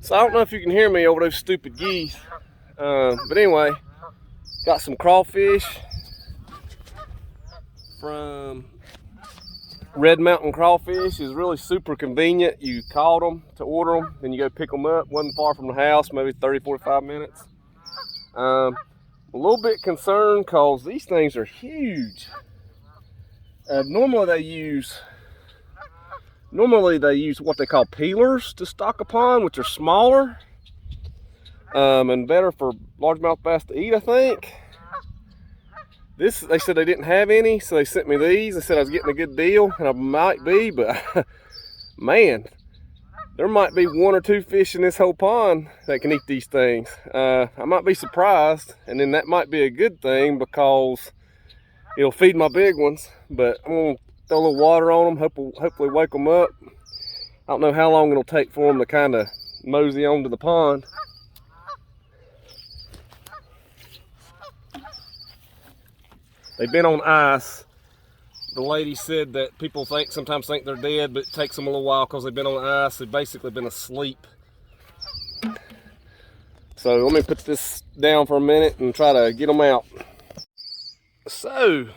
So I don't know if you can hear me over those stupid geese. But anyway, got some crawfish from Red Mountain Crawfish. Is really super convenient. You called them to order them, then you go pick them up. Wasn't far from the house, maybe 30-45 minutes. A little bit concerned because these things are huge. Normally they use what they call peelers to stock a pond, which are smaller and better for largemouth bass to eat, I think. This, they said they didn't have any, so they sent me these. They said I was getting a good deal, and I might be, but man, there might be 1 or 2 fish in this whole pond that can eat these things. I might be surprised, and then that might be a good thing because it'll feed my big ones. But I'm gonna throw a little water on them, hopefully wake them up. I don't know how long it'll take for them to kind of mosey onto the pond. They've been on ice. The lady said that people sometimes think they're dead, but it takes them a little while because they've been on ice. They've basically been asleep. So let me put this down for a minute and try to get them out. So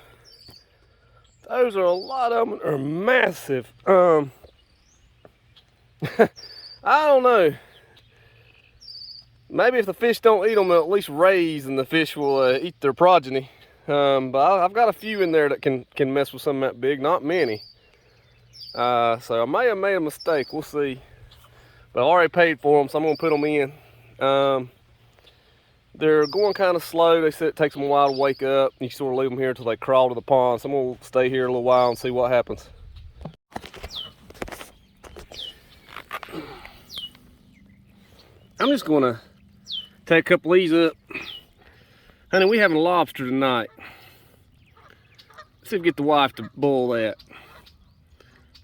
those are, a lot of them are massive. I don't know. Maybe if the fish don't eat them, they'll at least raise and the fish will eat their progeny. But I've got a few in there that can mess with something that big, not many. So I may have made a mistake, we'll see. But I already paid for them, so I'm gonna put them in. They're going kind of slow. They said it takes them a while to wake up. You sort of leave them here until they crawl to the pond. So I'm gonna stay here a little while and see what happens. I'm just gonna take a couple of these up. Honey, we having lobster tonight. Let's see if we get the wife to boil that.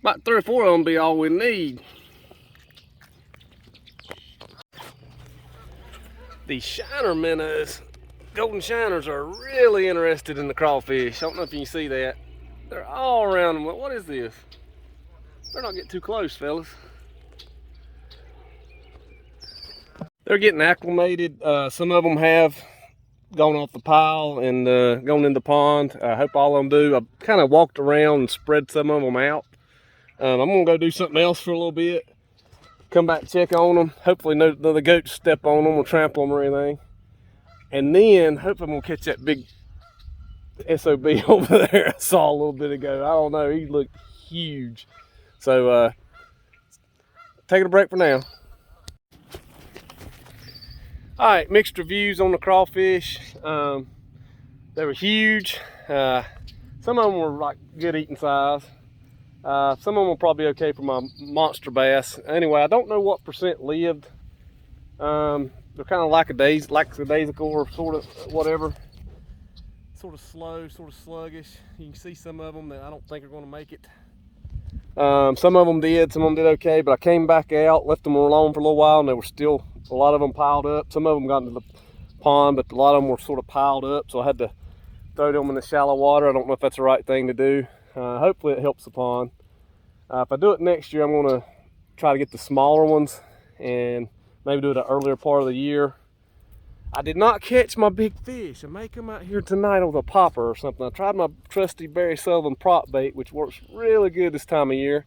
About 3 or 4 of them be all we need. These shiner minnows, golden shiners, are really interested in the crawfish. I don't know if you can see that. They're all around them. What is this? Better not get too close, fellas. They're getting acclimated. Some of them have gone off the pile and gone in the pond. I hope all of them do. I kind of walked around and spread some of them out. I'm gonna go do something else for a little bit. Come back, check on them. Hopefully no other goats step on them or trample them or anything. And then hopefully I'm gonna catch that big SOB over there I saw a little bit ago. I don't know, he looked huge. So taking a break for now. All right, mixed reviews on the crawfish. They were huge. Some of them were like good eating size. Some of them will probably be okay for my monster bass. Anyway, I don't know what percent lived. They're kind of lackadaisical or sort of whatever. Sort of slow, sort of sluggish. You can see some of them that I don't think are going to make it. Some of them did, some of them did okay, but I came back out, left them alone for a little while, and they were still, a lot of them piled up. Some of them got into the pond, but a lot of them were sort of piled up, so I had to throw them in the shallow water. I don't know if that's the right thing to do. Hopefully it helps the pond. If I do it next year, I'm going to try to get the smaller ones and maybe do it an earlier part of the year. I did not catch my big fish. I may come out here tonight with a popper or something. I tried my trusty Barry Sullivan prop bait, which works really good this time of year.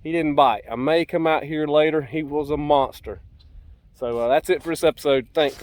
He didn't bite. I may come out here later. He was a monster. So that's it for this episode. Thanks.